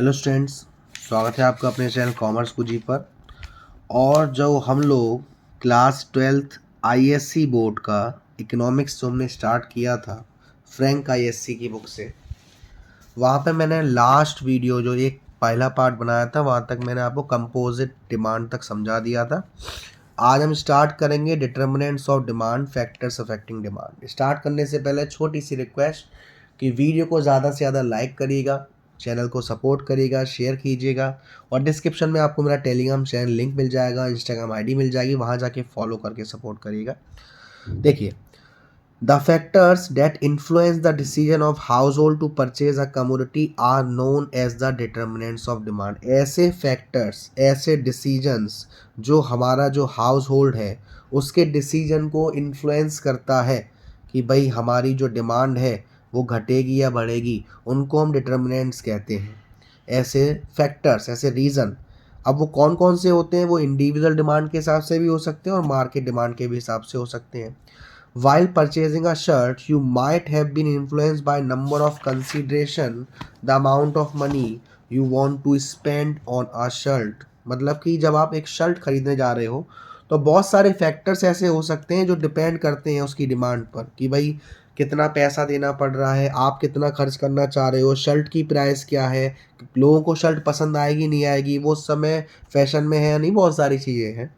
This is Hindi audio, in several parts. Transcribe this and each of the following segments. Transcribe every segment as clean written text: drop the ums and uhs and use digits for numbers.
हेलो स्टूडेंट्स, स्वागत है आपका अपने चैनल कॉमर्स कुजी पर। और जो हम लोग क्लास 12th आईएससी बोर्ड का इकोनॉमिक्स जो हमने स्टार्ट किया था फ्रैंक आईएससी की बुक से, वहाँ पे मैंने लास्ट वीडियो जो एक पहला पार्ट बनाया था वहाँ तक मैंने आपको कंपोजिट डिमांड तक समझा दिया था। आज हम स्टार्ट करेंगे determinants of demand, factors affecting demand. Start करने से पहले छोटी सी रिक्वेस्ट कि वीडियो को ज़्यादा से ज़्यादा लाइक करिएगा, चैनल को सपोर्ट करिएगा, शेयर कीजिएगा और डिस्क्रिप्शन में आपको मेरा टेलीग्राम चैनल लिंक मिल जाएगा, इंस्टाग्राम आईडी मिल जाएगी, वहाँ जाके फॉलो करके सपोर्ट करिएगा। देखिए, the factors that influence the decision of household to purchase a commodity are known as the determinants of demand. ऐसे फैक्टर्स, ऐसे डिसीजंस जो हमारा जो हाउस होल्ड है उसके डिसीजन को इन्फ्लुएंस करता है कि भाई हमारी जो डिमांड है वो घटेगी या बढ़ेगी, उनको हम डिटर्मिनेंट्स कहते हैं। ऐसे फैक्टर्स, ऐसे रीज़न, अब वो कौन कौन से होते हैं? वो इंडिविजुअल डिमांड के हिसाब से भी हो सकते हैं और मार्केट डिमांड के भी हिसाब से हो सकते हैं। While purchasing a shirt, you might have been influenced by number of consideration, the amount of money you want to spend on a shirt। मतलब कि जब आप एक शर्ट खरीदने जा रहे हो तो बहुत सारे फैक्टर्स ऐसे हो सकते हैं जो डिपेंड करते हैं उसकी डिमांड पर कि भाई कितना पैसा देना पड़ रहा है, आप कितना खर्च करना चाह रहे हो, शर्ट की प्राइस क्या है, लोगों को शर्ट पसंद आएगी नहीं आएगी, वो उस समय फैशन में है या नहीं, बहुत सारी चीज़ें हैं।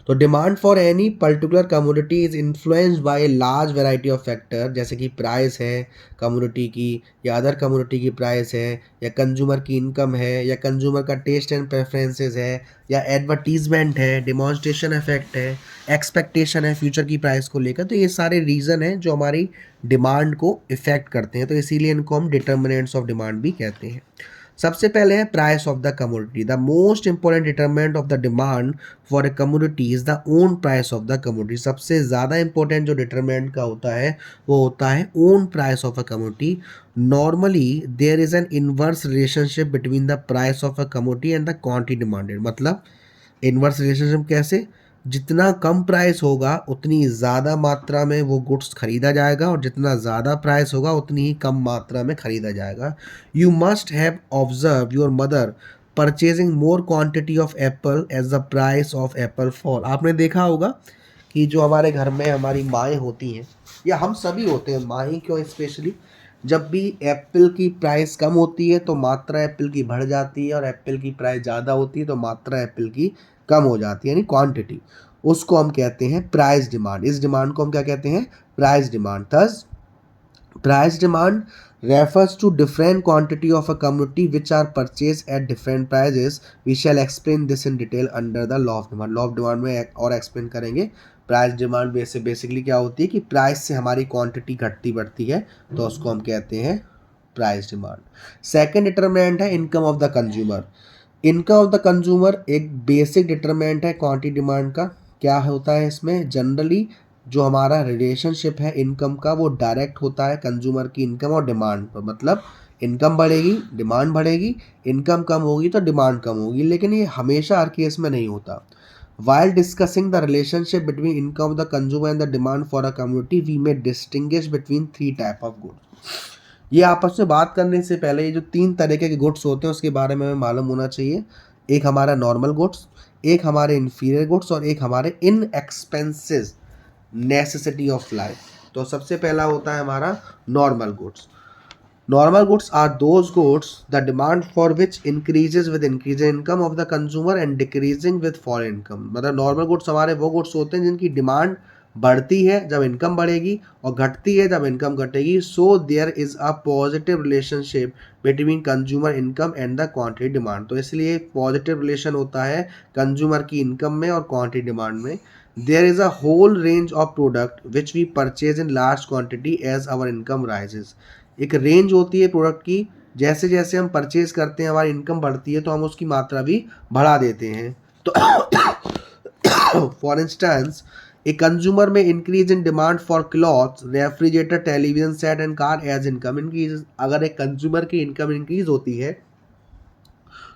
तो demand for any particular commodity is influenced by a large variety of factor, जैसे कि प्राइस है कमोडिटी की, या अदर कमोडिटी की प्राइस है, या कंज्यूमर की इनकम है, या कंज्यूमर का टेस्ट एंड प्रेफरेंसेस है, या एडवर्टीजमेंट है, डिमॉन्स्ट्रेशन इफेक्ट है, एक्सपेक्टेशन है फ्यूचर की प्राइस को लेकर। तो ये सारे रीज़न हैं जो हमारी डिमांड को इफेक्ट करते हैं, तो इसीलिए इनको हम डिटर्मिनेंट्स ऑफ डिमांड भी कहते हैं। सबसे पहले है price of the commodity. The most important determinant of the demand for a commodity is the own price of the commodity. सबसे ज़्यादा इंपॉर्टेंट जो डिटरमिनेंट का होता है वो होता है own price of a commodity. Normally there is an inverse relationship between the price of a commodity and the quantity demanded. मतलब इनवर्स रिलेशनशिप कैसे? जितना कम प्राइस होगा उतनी ज़्यादा मात्रा में वो गुड्स खरीदा जाएगा और जितना ज़्यादा प्राइस होगा उतनी ही कम मात्रा में खरीदा जाएगा। You must have observe your mother purchasing more quantity of apple as the price of apple fall. आपने देखा होगा कि जो हमारे घर में हमारी माएँ होती हैं, या हम सभी होते हैं, माएँ क्यों स्पेशली, जब भी एप्पल की प्राइस कम होती है तो मात्रा एप्पल की बढ़ जाती है और एप्पल की प्राइस ज़्यादा होती है तो मात्रा एप्पल की कम हो जाती है, यानी क्वांटिटी। उसको हम कहते हैं प्राइस डिमांड। इस डिमांड को हम क्या कहते हैं? Price demand. Thus price demand refers to different quantity of a commodity which are purchased at different prices। we shall explain this in detail under the law of demand। law of demand में और explain करेंगे। प्राइस डिमांड बेसिकली क्या होती है कि प्राइस से हमारी क्वांटिटी घटती बढ़ती है तो उसको हम कहते हैं प्राइस डिमांड। सेकेंड डिटर्मिनेंट है income of the consumer. Income of the consumer एक बेसिक डिटर्मिनेंट है क्वांटिटी डिमांड का। क्या होता है इसमें? जनरली जो हमारा रिलेशनशिप है इनकम का वो डायरेक्ट होता है कंज्यूमर की इनकम और डिमांड पर। मतलब इनकम बढ़ेगी डिमांड बढ़ेगी, इनकम कम होगी तो डिमांड कम होगी, लेकिन ये हमेशा हर केस में नहीं होता। While discussing the relationship between income of the consumer and the demand for a commodity, we may distinguish between three type of goods। ये आपस में बात करने से पहले ये जो तीन तरीके के गुड्स होते हैं उसके बारे में हमें मालूम होना चाहिए। एक हमारा नॉर्मल गुड्स, एक हमारे इन्फीरियर गुड्स और एक हमारे inexpensive necessity of life. तो सबसे पहला होता है हमारा normal goods. Normal goods are those goods the demand for which increases with increase income of the consumer and decreasing with fall income. मतलब नॉर्मल गुड्स हमारे वो गुड्स होते हैं जिनकी डिमांड बढ़ती है जब इनकम बढ़ेगी और घटती है जब इनकम घटेगी। So there is a positive relationship between consumer income and the quantity demand. तो इसलिए पॉजिटिव रिलेशन होता है कंज्यूमर की इनकम में और क्वांटिटी डिमांड में। There is a whole range of product which we purchase in large quantity as our income rises। एक रेंज होती है प्रोडक्ट की, जैसे जैसे हम परचेज करते हैं हमारी इनकम बढ़ती है तो हम उसकी मात्रा भी बढ़ा देते हैं। तो फॉर इंस्टेंस ए कंज्यूमर में increase in demand for clothes, refrigerator, television set and car as income increase. अगर एक कंज्यूमर की इनकम इंक्रीज होती है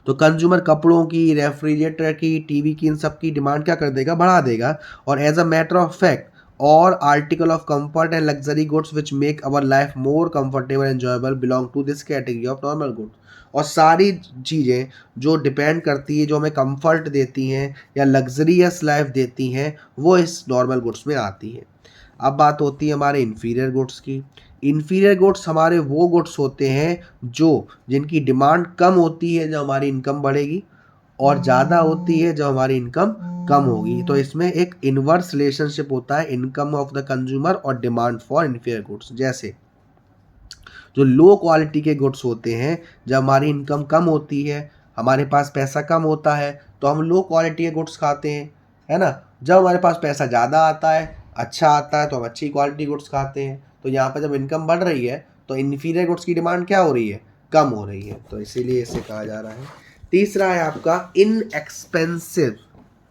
तो कंज्यूमर कपड़ों की, रेफ्रिजरेटर की, टीवी की, इन सब की डिमांड क्या कर देगा? बढ़ा देगा। और as a matter of fact और article of comfort and luxury goods which make our life more comfortable enjoyable belong to this category of normal goods. और सारी चीज़ें जो डिपेंड करती है, जो हमें कंफर्ट देती हैं या लग्जरियस लाइफ देती हैं, वो इस नॉर्मल गुड्स में आती है। अब बात होती है हमारे इन्फीरियर गुड्स की। इन्फीरियर गुड्स हमारे वो गुड्स होते हैं जो जिनकी डिमांड कम होती है जब हमारी इनकम बढ़ेगी, और ज़्यादा होती है जब हमारी इनकम कम होगी। तो इसमें एक इनवर्स रिलेशनशिप होता है इनकम ऑफ द कंज्यूमर और डिमांड फॉर इन्फीरियर गुड्स। जैसे जो लो क्वालिटी के गुड्स होते हैं, जब हमारी इनकम कम होती है, हमारे पास पैसा कम होता है, तो हम लो क्वालिटी के गुड्स खाते हैं, है ना। जब हमारे पास पैसा ज़्यादा आता है, अच्छा आता है, तो हम अच्छी क्वालिटी गुड्स खाते हैं। तो यहाँ पर जब इनकम बढ़ रही है तो इन्फीरियर गुड्स की डिमांड क्या हो रही है, कम हो रही है। तो इसीलिए इसे कहा जा रहा है। तीसरा है आपका इनएक्सपेंसिव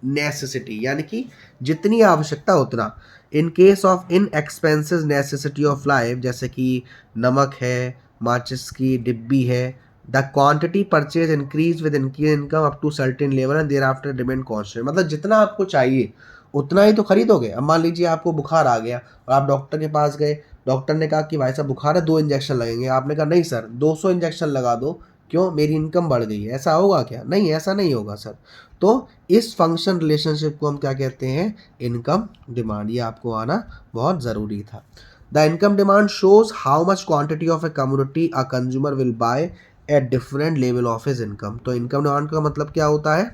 नेसेसिटी, यानी कि जितनी आवश्यकता उतना। In case of inexpensive necessity of life, जैसे कि नमक है, माचिस की डिब्बी है, the quantity purchase increase with income up to certain level and thereafter remain constant. मतलब जितना आपको चाहिए उतना ही तो खरीदोगे। अब मान लीजिए आपको बुखार आ गया और आप डॉक्टर के पास गए, डॉक्टर ने कहा कि भाई साहब बुखार है, 2 इंजेक्शन लगेंगे। आपने कहा नहीं सर 200 इंजेक्शन लगा दो, क्यों, मेरी इनकम बढ़ गई है। ऐसा होगा क्या? नहीं, ऐसा नहीं होगा सर। तो इस फंक्शन रिलेशनशिप को हम क्या कहते हैं, इनकम डिमांड। ये आपको आना बहुत ज़रूरी था। The income demand shows how much quantity of a commodity a consumer will by at different level of his income. तो इनकम डिमांड का मतलब क्या होता है,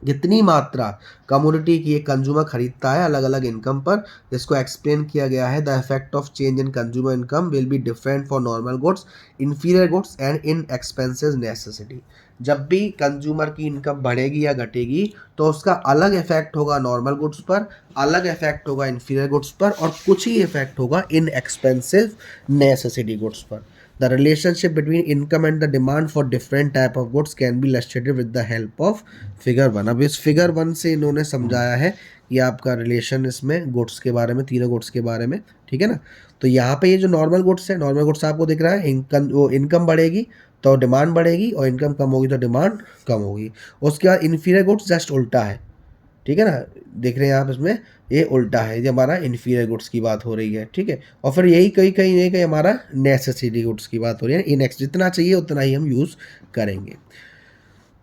जितनी मात्रा कमोडिटी की एक कंज्यूमर खरीदता है अलग अलग इनकम पर, जिसको एक्सप्लेन किया गया है the effect of change in consumer income will be different for normal goods, inferior goods and in expensive necessity. जब भी कंज्यूमर की इनकम बढ़ेगी या घटेगी तो उसका अलग इफेक्ट होगा नॉर्मल गुड्स पर, अलग इफेक्ट होगा इन्फीरियर गुड्स पर, और कुछ ही इफेक्ट होगा इन एक्सपेंसिव नेसेसिटी गुड्स पर। The relationship between income and the demand for different type of goods can be illustrated with the help of figure 1। अब इस फिगर 1 से इन्होंने समझाया है कि आपका रिलेशन इसमें गुड्स के बारे में, तीनों गुड्स के बारे में, ठीक है ना। तो यहाँ पे ये जो नॉर्मल गुड्स है, नॉर्मल गुड्स आपको दिख रहा है, इनकम बढ़ेगी तो डिमांड बढ़ेगी, और इनकम कम होगी तो डिमांड कम होगी। उसके बाद इन्फीरियर गुड्स जस्ट उल्टा है, ठीक है ना। देख रहे हैं आप इसमें, ये उल्टा है, ये हमारा इन्फीरियर गुड्स की बात हो रही है, ठीक है। और फिर यही कहीं कहीं नहीं कहीं हमारा नेसेसिटी गुड्स की बात हो रही है। इनेक्स जितना चाहिए उतना ही हम यूज़ करेंगे।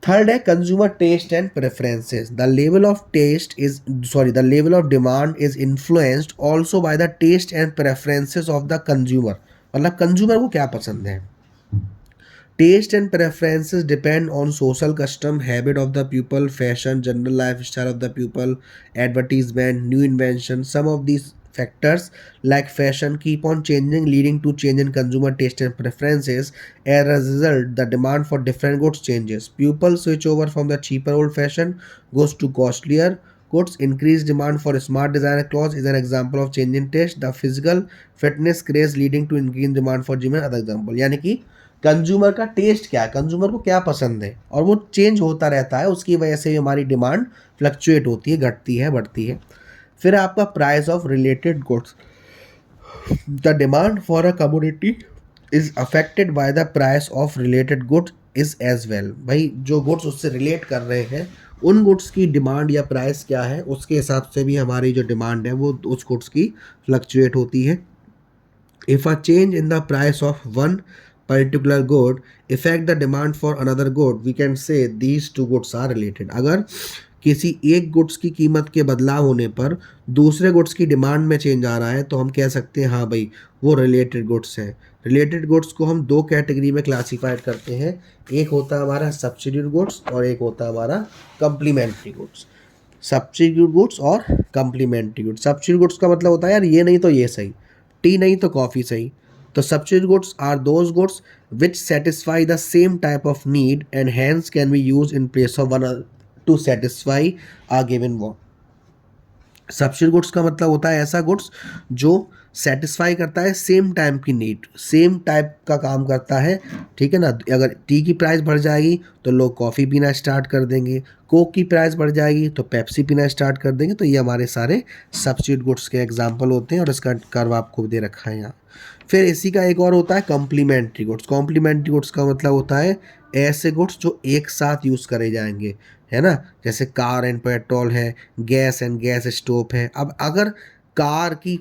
थर्ड है consumer taste and preferences. The level of the level of demand is influenced also by the taste and preferences of the consumer. मतलब कंज्यूमर को क्या पसंद है। Taste and preferences depend on social custom, habit of the pupil, fashion, general lifestyle of the pupil, advertisement, new invention. Some of these factors like fashion keep on changing, leading to change in consumer taste and preferences. As a result, the demand for different goods changes. Pupils switch over from the cheaper old fashion goes to costlier goods. Increased demand for smart designer clothes is an example of change in taste. The physical fitness craze leading to increased demand for gym and other example। यानी कि कंज्यूमर का टेस्ट क्या है, कंज्यूमर को क्या पसंद है, और वो चेंज होता रहता है, उसकी वजह से हमारी डिमांड फ्लक्चुएट होती है, घटती है, बढ़ती है। फिर आपका price of related goods. The demand for a commodity is affected by the price of related goods is as well. भाई जो गुड्स उससे रिलेट कर रहे हैं उन गुड्स की डिमांड या प्राइस क्या है, उसके हिसाब से भी हमारी जो डिमांड है वो उस गुड्स की फ्लक्चुएट होती है। If a change in the price of one particular good affect the demand for another good, we can say these two goods are related। अगर किसी एक गुड्स की कीमत के बदलाव होने पर दूसरे गुड्स की डिमांड में चेंज आ रहा है तो हम कह सकते हैं हाँ भाई वो रिलेटेड गुड्स हैं। रिलेटेड गुड्स को हम दो कैटेगरी में क्लासीफाइड करते हैं, एक होता है हमारा सब्सिट्यूट गुड्स और एक होता है हमारा कम्प्लीमेंट्री गुड्स। सब्सिट्यूट गुड्स और कम्प्लीमेंट्री गुड्स। सब्सिट्यूट गुड्स का मतलब होता है यार ये नहीं तो ये सही, टी नहीं तो कॉफ़ी सही। तो substitute goods are those goods which satisfy the same type of need and hence can be used in place of one to satisfy a given want। Substitute goods का मतलब होता है ऐसा गुड्स जो सेटिस्फाई करता है सेम टाइम की नीड, सेम टाइप का काम करता है, ठीक है ना। अगर टी की प्राइस बढ़ जाएगी तो लोग कॉफ़ी पीना स्टार्ट कर देंगे, कोक की प्राइस बढ़ जाएगी तो पेप्सी पीना स्टार्ट कर देंगे। तो ये हमारे सारे सब्सिट्यूट गुड्स के एग्जांपल होते हैं और इसका कर्व आपको दे रखा है यहाँ। फिर इसी का एक और होता है कॉम्प्लीमेंट्री गुड्स। कॉम्प्लीमेंट्री गुड्स का मतलब होता है ऐसे गुड्स जो एक साथ यूज़ करे जाएंगे, है ना। जैसे कार एंड पेट्रोल है, गैस एंड गैस स्टोव है। अब अगर कार की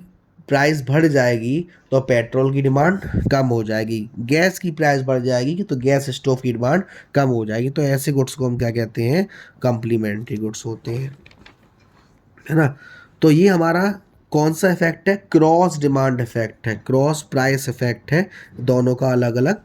प्राइस बढ़ जाएगी तो पेट्रोल की डिमांड कम हो जाएगी, गैस की प्राइस बढ़ जाएगी कि तो गैस स्टोव की डिमांड कम हो जाएगी। तो ऐसे गुड्स को हम क्या कहते हैं, कम्प्लीमेंट्री गुड्स होते हैं, है ना। तो ये हमारा कौन सा इफेक्ट है, क्रॉस डिमांड इफेक्ट है, क्रॉस प्राइस इफेक्ट है, दोनों का अलग अलग।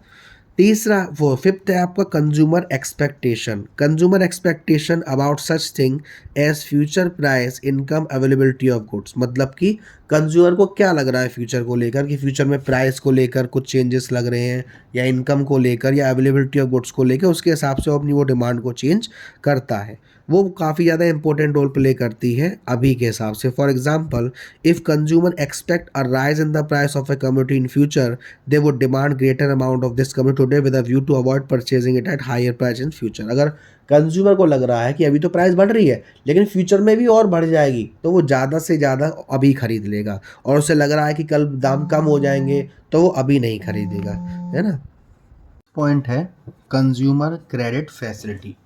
तीसरा वो फिफ्थ है आपका consumer expectation, consumer expectation about such thing as future price income availability of goods. मतलब कि कंज्यूमर को क्या लग रहा है फ्यूचर को लेकर, कि फ्यूचर में प्राइस को लेकर कुछ चेंजेस लग रहे हैं, या इनकम को लेकर, या अवेलेबिलिटी ऑफ गुड्स को लेकर, उसके हिसाब से वो अपनी वो डिमांड को चेंज करता है। वो काफ़ी ज़्यादा इंपॉर्टेंट रोल प्ले करती है अभी के हिसाब से। For example, if consumer expect a rise in the price of a commodity in future, they would demand greater amount of this commodity today with a view to avoid purchasing it at higher price in future. अगर कंज्यूमर को लग रहा है कि अभी तो प्राइस बढ़ रही है लेकिन फ्यूचर में भी और बढ़ जाएगी, तो वो ज़्यादा से ज़्यादा अभी खरीद लेगा, और उसे लग रहा है कि कल दाम कम हो जाएंगे तो वो अभी नहीं खरीदेगा, है ना। पॉइंट है consumer credit facility.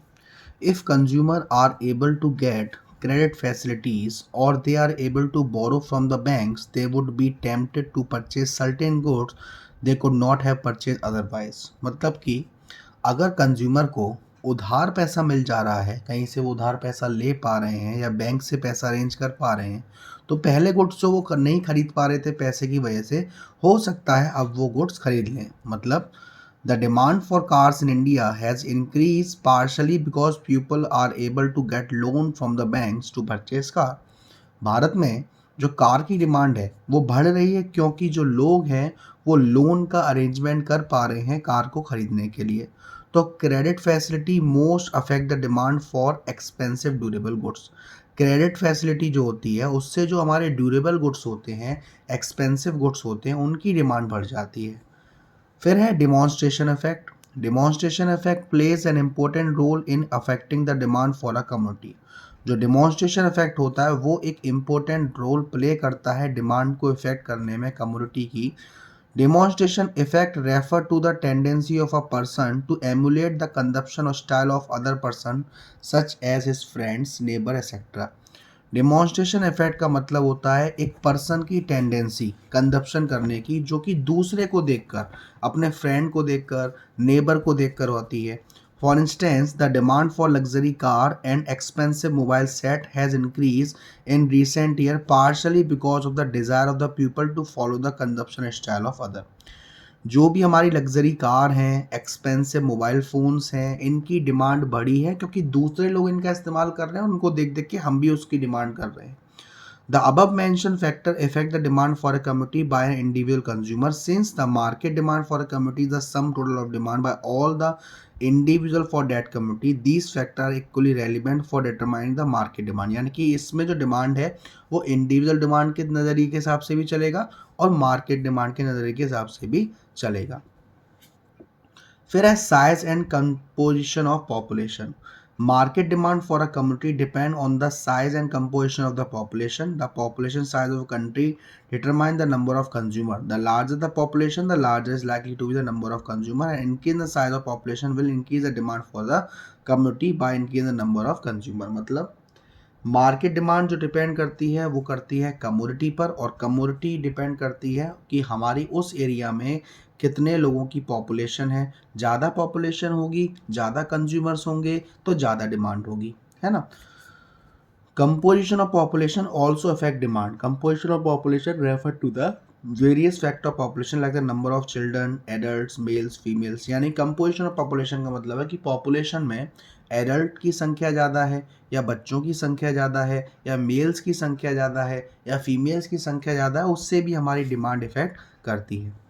If consumers are able to get credit facilities or they are able to borrow from the banks, they would be tempted to purchase certain goods they could not have purchased otherwise। मतलब कि अगर कंज्यूमर को उधार पैसा मिल जा रहा है, कहीं से वो उधार पैसा ले पा रहे हैं या बैंक से पैसा अरेंज कर पा रहे हैं, तो पहले गुड्स जो वो नहीं खरीद पा रहे थे पैसे की वजह से, हो सकता है अब वो गुड्स खरीद लें। मतलब the demand for cars in India has increased partially because people are able to get loan from the banks to purchase car। Bharat में जो कार की डिमांड है वो बढ़ रही है क्योंकि जो लोग हैं वो लोन का अरेंजमेंट कर पा रहे हैं कार को खरीदने के लिए। तो credit facility most affect the demand for expensive durable goods. Credit facility जो होती है उससे जो हमारे ड्यूरेबल गुड्स होते हैं, एक्सपेंसिव गुड्स होते हैं, उनकी डिमांड बढ़ जाती है। फिर है demonstration effect. Demonstration effect plays an important role in affecting the demand for a commodity. जो डिमॉन्स्ट्रेशन इफेक्ट होता है वो एक इम्पोर्टेंट रोल प्ले करता है डिमांड को इफेक्ट करने में कमोडिटी की। Demonstration effect refer to the tendency of a person to emulate the consumption और style of other person such as his friends, neighbour etcetera. Demonstration effect का मतलब होता है एक पर्सन की टेंडेंसी कंजप्शन करने की, जो कि दूसरे को देखकर, अपने फ्रेंड को देखकर, नेबर को देखकर होती है। For instance, the demand for luxury car and expensive mobile set has increase in recent year partially because of the desire of the people to follow the consumption style of other. जो भी हमारी लग्जरी कार हैं, एक्सपेंसिव मोबाइल फ़ोन्स हैं, इनकी डिमांड बढ़ी है क्योंकि दूसरे लोग इनका इस्तेमाल कर रहे हैं, उनको देख देख के हम भी उसकी डिमांड कर रहे हैं। The above mentioned factor affect the demand for a commodity by an individual consumer, since the market demand for a commodity is the sum total of demand by all the individual for that commodity। These factors are equally relevant for determining the market demand। यानी कि इसमें जो डिमांड है वो इंडिविजुअल डिमांड के नज़रिए के हिसाब से भी चलेगा और मार्केट डिमांड के नज़रिए के हिसाब से भी चलेगा। फिर है size and composition of population. Market demand for a commodity depend on the size and composition of the population। The population size of a country determine the number of consumer। The larger the population, the larger is likely to be the number of consumer, and increase the size of population will increase the demand for the commodity by increase the number of consumer। मतलब मार्केट डिमांड जो डिपेंड करती है वो करती है कमोडिटी पर, और कमोडिटी डिपेंड करती है कि हमारी उस एरिया में कितने लोगों की पॉपुलेशन है। ज़्यादा पॉपुलेशन होगी, ज़्यादा कंज्यूमर्स होंगे तो ज़्यादा डिमांड होगी, है ना। Composition of population also affect demand. Composition of population refer to the various factor of population like the number of children, adults, males, females. यानी कंपोजिशन ऑफ पॉपुलेशन का मतलब है कि पॉपुलेशन में एडल्ट की संख्या ज़्यादा है या बच्चों की संख्या ज़्यादा है या मेल्स की संख्या ज़्यादा है या फीमेल्स की संख्या ज़्यादा है, उससे भी हमारी डिमांड इफेक्ट करती है।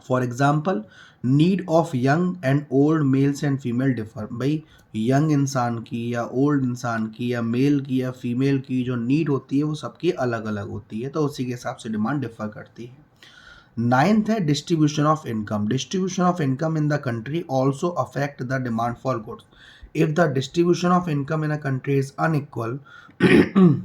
For example, need of young and old mails and female differ. भाई यंग इंसान की या ओल्ड इंसान की या मेल की या फीमेल की जो नीड होती है वो सबकी अलग अलग होती है, तो उसी के हिसाब से डिमांड डिफर करती है। नाइन्थ है distribution of income. Distribution of income in the country also affect the demand for goods. If the distribution of income in a country is unequal,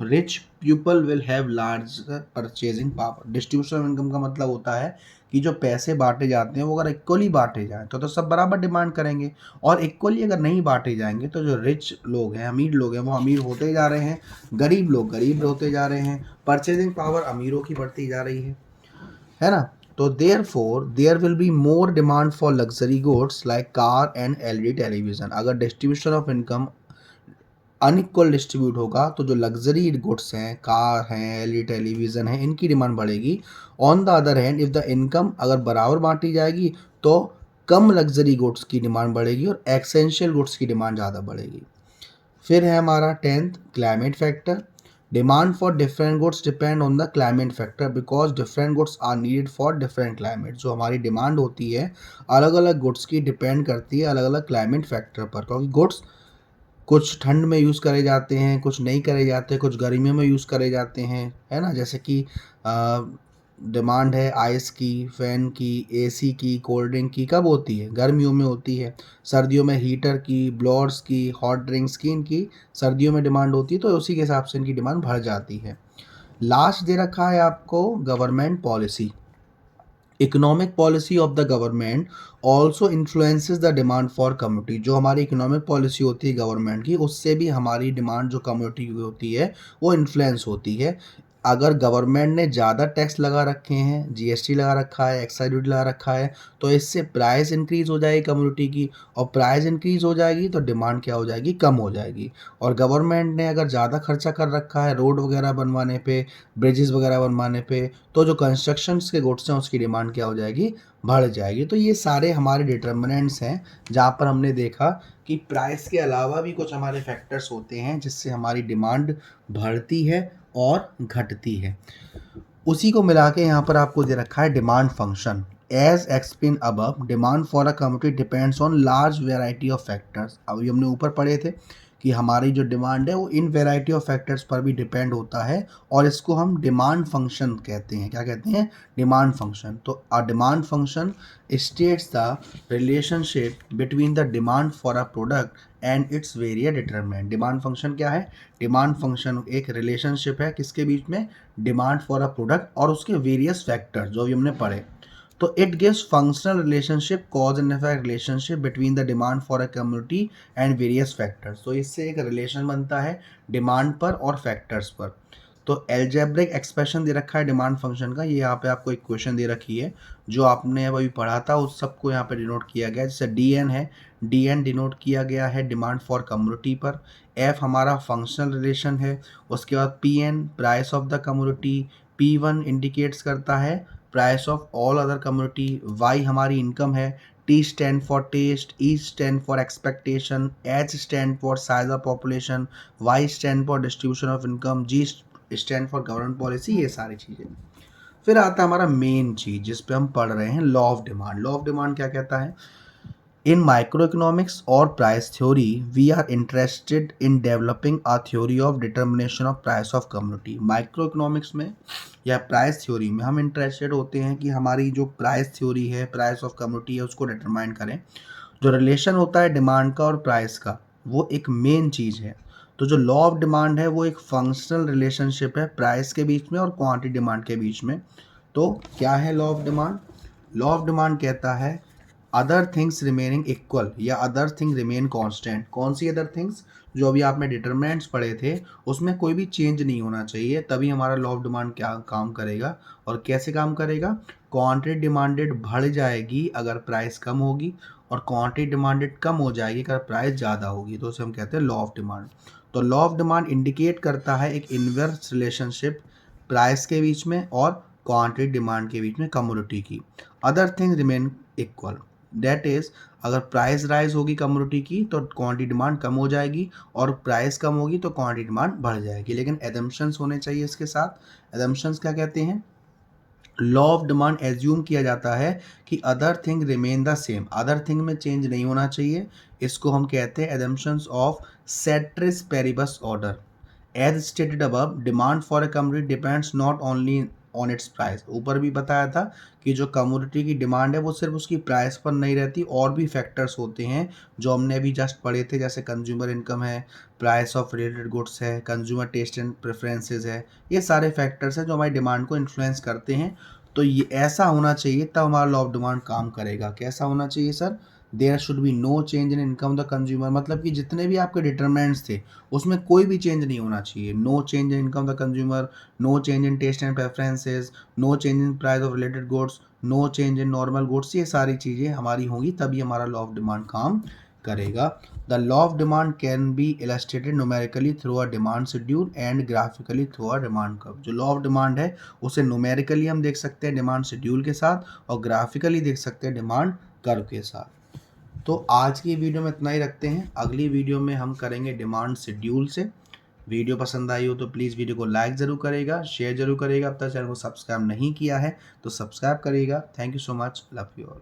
rich people will have larger purchasing power. Distribution of income का मतलब होता है कि जो पैसे बांटे जाते हैं वो अगर इक्वली बांटे जाएं तो सब बराबर डिमांड करेंगे, और इक्वली अगर नहीं बांटे जाएंगे तो जो रिच लोग हैं, अमीर लोग हैं, वो अमीर होते जा रहे हैं, गरीब लोग गरीब होते जा रहे हैं, परचेजिंग पावर अमीरों की बढ़ती जा रही है ना। तो therefore there will be more demand for luxury goods like car and LED television. अगर distribution of income unequal distribute होगा तो जो लग्जरी गुड्स हैं, कार हैं, एलईडी टेलीविजन है, इनकी डिमांड बढ़ेगी। On the other hand if the income अगर बराबर बांटी जाएगी तो कम लग्जरी गुड्स की डिमांड बढ़ेगी और एसेंशियल गुड्स की डिमांड ज़्यादा बढ़ेगी। फिर है हमारा 10th climate factor. Demand for different goods depend on the climate factor because different goods are needed for different climate. जो हमारी डिमांड होती है अलग अलग गुड्स की डिपेंड करती है अलग अलग क्लाइमेट फैक्टर पर, क्योंकि गुड्स कुछ ठंड में यूज़ करे जाते हैं, कुछ नहीं करे जाते, कुछ गर्मियों में यूज़ करे जाते हैं, है ना। जैसे कि डिमांड है आइस की, फ़ैन की, एसी की, कोल्ड ड्रिंक की कब होती है? गर्मियों में होती है। सर्दियों में हीटर की, ब्लोअर्स की, हॉट ड्रिंक्स की, इनकी सर्दियों में डिमांड होती है, तो उसी के हिसाब से इनकी डिमांड बढ़ जाती है। लास्ट दे रखा है आपको government policy. Economic policy of the government also influences the demand for community. जो हमारी इकोनॉमिक पॉलिसी होती है गवर्नमेंट की, उससे भी हमारी डिमांड जो कम्युनिटी की होती है वो इन्फ्लुएंस होती है। अगर गवर्नमेंट ने ज़्यादा टैक्स लगा रखे हैं, जीएसटी लगा रखा है, एक्साइज ड्यूटी लगा रखा है, तो इससे प्राइस इंक्रीज़ हो जाएगी कम्युनिटी की, और प्राइस इंक्रीज़ हो जाएगी तो डिमांड क्या हो जाएगी? कम हो जाएगी। और गवर्नमेंट ने अगर ज़्यादा खर्चा कर रखा है रोड वगैरह बनवाने पे, ब्रिजेस वगैरह बनवाने पे, तो जो कंस्ट्रक्शंस के गुड्स हैं उसकी डिमांड क्या हो जाएगी? बढ़ जाएगी। तो ये सारे हमारे डिटर्मिनेंट्स हैं जहाँ पर हमने देखा कि प्राइस के अलावा भी कुछ हमारे फैक्टर्स होते हैं जिससे हमारी डिमांड बढ़ती है और घटती है। उसी को मिला के यहाँ पर आपको दे रखा है demand function. As explain above, demand for a community depends on large variety of factors. अभी हमने ऊपर पढ़े थे कि हमारी जो डिमांड है वो इन वेराइटी ऑफ फैक्टर्स पर भी डिपेंड होता है, और इसको हम डिमांड फंक्शन कहते हैं। क्या कहते हैं? Demand function. तो a demand function states the relationship between the demand for a product and its various determinant. Demand function क्या है? डिमांड फंक्शन एक रिलेशनशिप है किसके बीच में? डिमांड फॉर अ प्रोडक्ट और उसके वेरियस फैक्टर्स जो अभी हमने पढ़े। तो it gives functional relationship, cause and effect relationship between the demand for a community and various factors. तो इससे एक रिलेशन बनता है डिमांड पर और फैक्टर्स पर। तो एल्जेब्रिक एक्सप्रेशन दे रखा है डिमांड फंक्शन का। ये यहाँ पे आपको एक क्वेश्चन दे रखी है जो आपने अभी पढ़ा था उस सबको यहाँ पे डिनोट किया गया है। जैसे डी एन है, डी एन डिनोट किया गया है डिमांड फॉर कम्युनिटी पर। एफ हमारा फंक्शनल रिलेशन है। उसके बाद P N price of the community. P one indicates करता है price of all other community. Y हमारी इनकम है। T stand for taste, E stand for expectation, H stand for size of population, Y stand for distribution of income, G stand for government policy. ये सारी चीज़ें। फिर आता है हमारा मेन चीज़ जिस पे हम पढ़ रहे हैं, law of demand. Law of demand क्या कहता है? इन माइक्रो इकोनॉमिक्स और price theory we are interested in developing a theory of determination of price of community. Microeconomics में या प्राइस थ्योरी में हम इंटरेस्टेड होते हैं कि हमारी जो प्राइस थ्योरी है, प्राइस ऑफ कम्युनिटी है, उसको डिटरमाइन करें। जो रिलेशन होता है डिमांड का और प्राइस का, वो एक मेन चीज़ है। तो जो लॉ ऑफ डिमांड है वो एक फंक्शनल रिलेशनशिप है प्राइस के बीच में और क्वांटिटी डिमांड के बीच में। तो क्या है law of demand? Law of demand कहता है अदर थिंग्स रिमेनिंग इक्वल या अदर थिंग रिमेन कांस्टेंट। कौन सी अदर थिंग्स? जो अभी आपने डिटरमिनेंट्स पढ़े थे उसमें कोई भी चेंज नहीं होना चाहिए, तभी हमारा लॉ ऑफ डिमांड क्या काम करेगा और कैसे काम करेगा? क्वांटिटी डिमांडेड बढ़ जाएगी अगर प्राइस कम होगी, और क्वांटिटी डिमांडेड कम हो जाएगी अगर प्राइस ज़्यादा होगी। तो उसे हम कहते हैं लॉ ऑफ डिमांड। तो लॉ ऑफ डिमांड इंडिकेट करता है एक इनवर्स रिलेशनशिप प्राइस के बीच में और क्वांटिटी डिमांड के बीच में कम्युनिटी की। Other thing remain equal, that is अगर प्राइस राइज होगी कम्युनिटी की तो क्वांटिटी डिमांड कम हो जाएगी, और प्राइस कम होगी तो क्वांटिटी डिमांड बढ़ जाएगी। लेकिन एजम्पशंस होने चाहिए इसके साथ। एजम्पशंस क्या कहते हैं? लॉ ऑफ डिमांड एज्यूम किया जाता है कि other thing remain the same, other thing में चेंज नहीं होना चाहिए। इसको हम कहते हैं assumptions of ceteris paribus order. As stated above, demand for a community depends not only on its price. ऊपर भी बताया था कि जो कमोडिटी की डिमांड है वो सिर्फ उसकी प्राइस पर नहीं रहती, और भी फैक्टर्स होते हैं जो हमने अभी जस्ट पढ़े थे, जैसे कंज्यूमर इनकम है, प्राइस ऑफ रिलेटेड गुड्स है, कंज्यूमर टेस्ट एंड प्रेफरेंसेस है। ये सारे फैक्टर्स हैं जो हमारी डिमांड को इन्फ्लुएंस करते हैं। तो ये ऐसा होना चाहिए तब हमारा लॉ ऑफ डिमांड काम करेगा। कैसा होना चाहिए sir? There should be no change in income the consumer, मतलब कि जितने भी आपके डिटरमिनेंट्स थे उसमें कोई भी चेंज नहीं होना चाहिए। No change in income the consumer, no change in taste and preferences, no change in price of related goods, no change in normal goods. ये सारी चीज़ें हमारी होंगी तभी हमारा लॉ ऑफ डिमांड काम करेगा। The law of demand can be illustrated numerically through a demand schedule and graphically through a demand curve. जो लॉ ऑफ डिमांड है उसे न्यूमेरिकली हम देख सकते हैं डिमांड शेड्यूल के साथ, और ग्राफिकली देख सकते हैं डिमांड कर्व के साथ। तो आज की वीडियो में इतना ही रखते हैं। अगली वीडियो में हम करेंगे डिमांड शेड्यूल से। वीडियो पसंद आई हो तो प्लीज़ वीडियो को लाइक ज़रूर करेगा, शेयर ज़रूर करेगा। अब तक चैनल को सब्सक्राइब नहीं किया है तो सब्सक्राइब करिएगा। Thank you so much, love you all.